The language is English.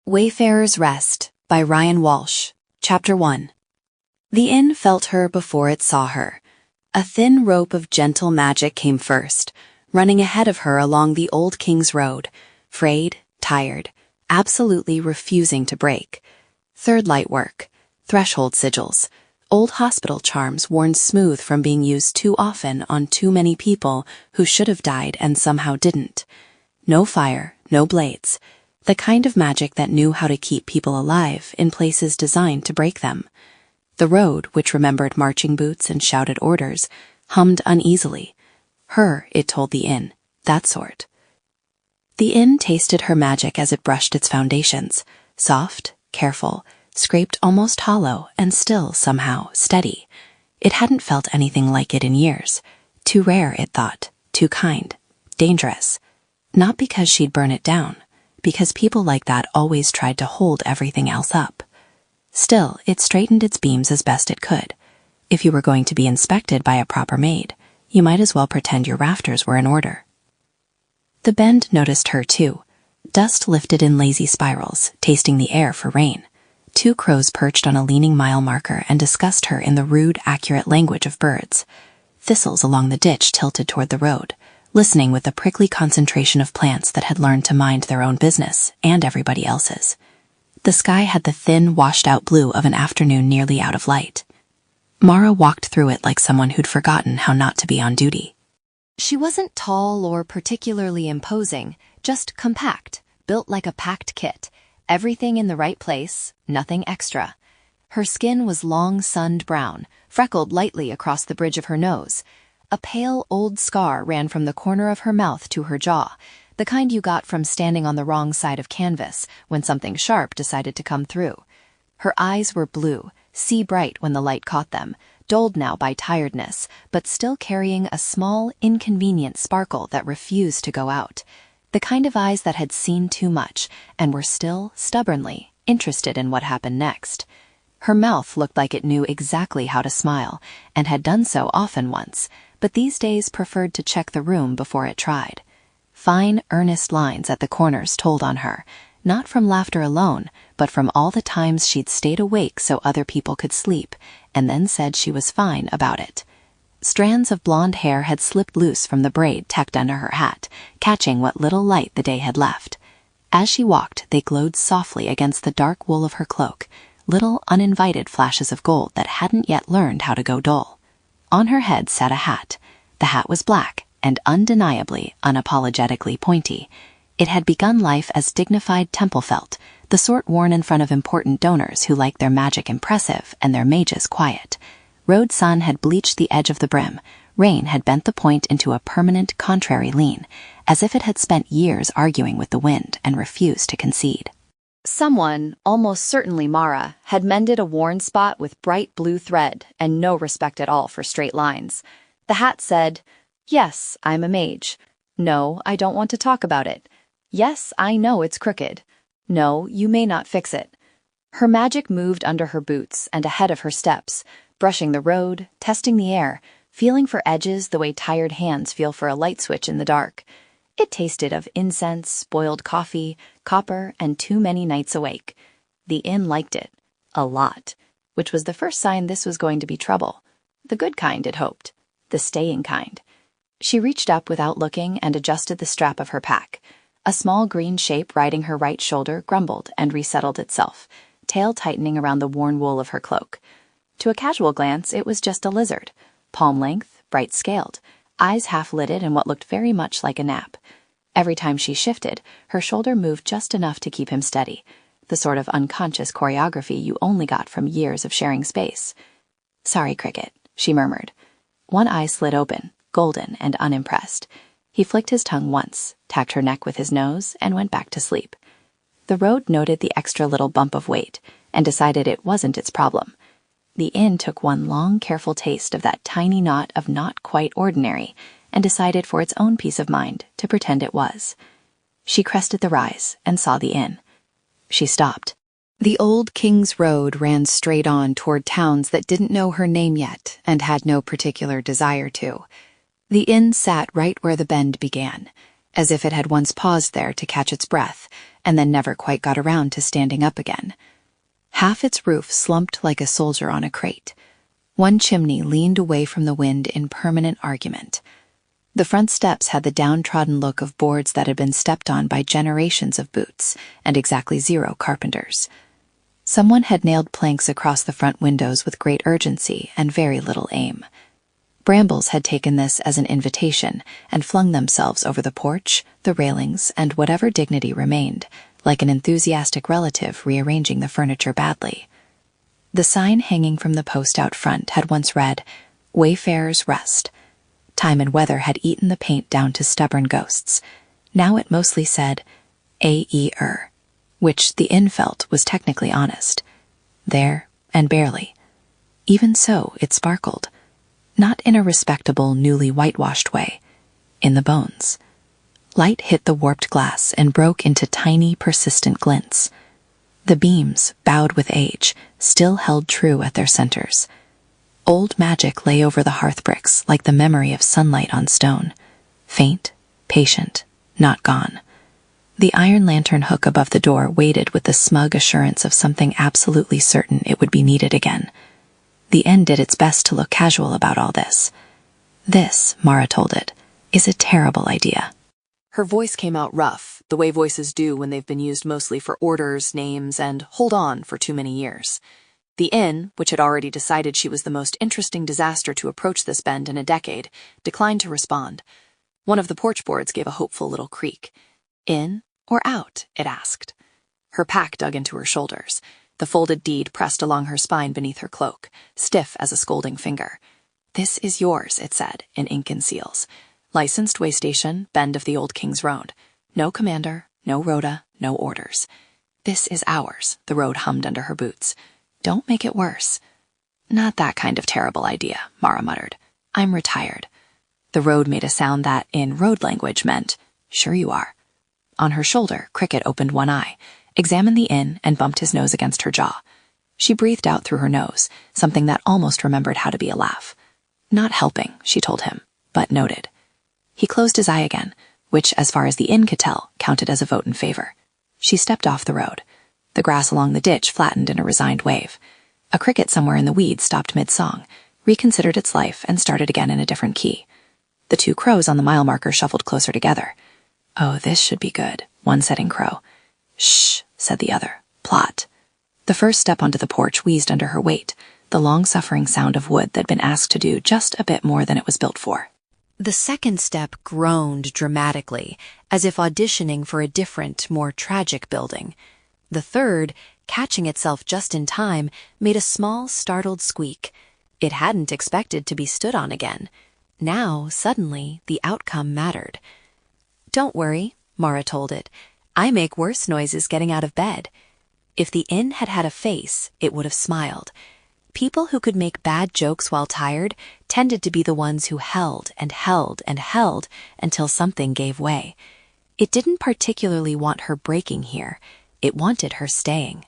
Wayfarer's Rest by Ryan Walsh. Chapter 1. The inn felt her before it saw her. A thin rope of gentle magic came first, running ahead of her along the old King's Road, frayed, tired, absolutely refusing to break. Third light work, threshold sigils, old hospital charms worn smooth from being used too often on too many people who should have died and somehow didn't. No fire, no blades. The kind of magic that knew how to keep people alive in places designed to break them. The road, which remembered marching boots and shouted orders, hummed uneasily. Her, it told the inn, that sort. The inn tasted her magic as it brushed its foundations, soft, careful, scraped almost hollow, and still, somehow, steady. It hadn't felt anything like it in years. Too rare, it thought, too kind, dangerous. Not because she'd burn it down, because people like that always tried to hold everything else up. Still, it straightened its beams as best it could. If you were going to be inspected by a proper maid, you might as well pretend your rafters were in order. The bend noticed her too. Dust lifted in lazy spirals, tasting the air for rain. Two crows perched on a leaning mile marker and discussed her in the rude, accurate language of birds. Thistles along the ditch tilted toward the road, listening with the prickly concentration of plants that had learned to mind their own business and everybody else's. The sky had the thin, washed-out blue of an afternoon nearly out of light. Mara walked through it like someone who'd forgotten how not to be on duty. She wasn't tall or particularly imposing, just compact, built like a packed kit, everything in the right place, nothing extra. Her skin was long sunned brown, freckled lightly across the bridge of her nose. A pale old scar ran from the corner of her mouth to her jaw, the kind you got from standing on the wrong side of canvas when something sharp decided to come through. Her eyes were blue, sea-bright when the light caught them, dulled now by tiredness, but still carrying a small, inconvenient sparkle that refused to go out. The kind of eyes that had seen too much and were still, stubbornly, interested in what happened next. Her mouth looked like it knew exactly how to smile, and had done so often once, but these days preferred to check the room before it tried. Fine, earnest lines at the corners told on her, not from laughter alone, but from all the times she'd stayed awake so other people could sleep, and then said she was fine about it. Strands of blonde hair had slipped loose from the braid tucked under her hat, catching what little light the day had left. As she walked, they glowed softly against the dark wool of her cloak, little uninvited flashes of gold that hadn't yet learned how to go dull. On her head sat a hat. The hat was black and undeniably, unapologetically pointy. It had begun life as dignified temple felt, the sort worn in front of important donors who liked their magic impressive and their mages quiet. Road sun had bleached the edge of the brim. Rain had bent the point into a permanent contrary lean, as if it had spent years arguing with the wind and refused to concede. Someone, almost certainly Mara, had mended a worn spot with bright blue thread and no respect at all for straight lines. The hat said, "Yes, I'm a mage. No, I don't want to talk about it. Yes, I know it's crooked. No, you may not fix it." Her magic moved under her boots and ahead of her steps, brushing the road, testing the air, feeling for edges the way tired hands feel for a light switch in the dark. It tasted of incense, boiled coffee, copper, and too many nights awake. The inn liked it. A lot. Which was the first sign this was going to be trouble. The good kind, it hoped. The staying kind. She reached up without looking and adjusted the strap of her pack. A small green shape riding her right shoulder grumbled and resettled itself, tail tightening around the worn wool of her cloak. To a casual glance, it was just a lizard. Palm length, bright scaled, eyes half-lidded in what looked very much like a nap. Every time she shifted, her shoulder moved just enough to keep him steady, the sort of unconscious choreography you only got from years of sharing space. "Sorry, Cricket," she murmured. One eye slid open, golden and unimpressed. He flicked his tongue once, tacked her neck with his nose, and went back to sleep. The road noted the extra little bump of weight, and decided it wasn't its problem. The inn took one long, careful taste of that tiny knot of not quite ordinary, and decided for its own peace of mind to pretend it was. She crested the rise and saw the inn. She stopped. The old King's Road ran straight on toward towns that didn't know her name yet and had no particular desire to. The inn sat right where the bend began, as if it had once paused there to catch its breath, and then never quite got around to standing up again. Half its roof slumped like a soldier on a crate. One chimney leaned away from the wind in permanent argument. The front steps had the downtrodden look of boards that had been stepped on by generations of boots and exactly 0 carpenters. Someone had nailed planks across the front windows with great urgency and very little aim. Brambles had taken this as an invitation and flung themselves over the porch, the railings, and whatever dignity remained, like an enthusiastic relative rearranging the furniture badly. The sign hanging from the post out front had once read, "Wayfayers Rest." Time and weather had eaten the paint down to stubborn ghosts. Now it mostly said, "A.E.R." which the inn felt was technically honest. There, and barely. Even so, it sparkled. Not in a respectable, newly whitewashed way. In the bones. Light hit the warped glass and broke into tiny, persistent glints. The beams, bowed with age, still held true at their centers. Old magic lay over the hearth bricks like the memory of sunlight on stone. Faint, patient, not gone. The iron lantern hook above the door waited with the smug assurance of something absolutely certain it would be needed again. The inn did its best to look casual about all this. This, Mara told it, is a terrible idea. Her voice came out rough, the way voices do when they've been used mostly for orders, names, and hold on for too many years. The inn, which had already decided she was the most interesting disaster to approach this bend in a decade, declined to respond. One of the porch boards gave a hopeful little creak. In or out? It asked. Her pack dug into her shoulders. The folded deed pressed along her spine beneath her cloak, stiff as a scolding finger. "This is yours," it said, in ink and seals. "Licensed way station, bend of the Old King's Road. No commander, no rota, no orders. This is ours," the road hummed under her boots. "Don't make it worse." "Not that kind of terrible idea," Mara muttered. "I'm retired." The road made a sound that, in road language, meant, "Sure you are." On her shoulder, Cricket opened one eye, examined the inn, and bumped his nose against her jaw. She breathed out through her nose, something that almost remembered how to be a laugh. "Not helping," she told him, but noted. He closed his eye again, which, as far as the inn could tell, counted as a vote in favor. She stepped off the road. The grass along the ditch flattened in a resigned wave. A cricket somewhere in the weeds stopped mid-song, reconsidered its life, and started again in a different key. The 2 crows on the mile marker shuffled closer together. "Oh, this should be good," one said in crow. "Shh," said the other. "Plot." The first step onto the porch wheezed under her weight, the long-suffering sound of wood that'd been asked to do just a bit more than it was built for. The second step groaned dramatically, as if auditioning for a different, more tragic building. The third, catching itself just in time, made a small, startled squeak. It hadn't expected to be stood on again. Now, suddenly, the outcome mattered. "Don't worry," Mara told it. "I make worse noises getting out of bed." If the inn had had a face, it would have smiled. People who could make bad jokes while tired tended to be the ones who held and held and held until something gave way. It didn't particularly want her breaking here. It wanted her staying.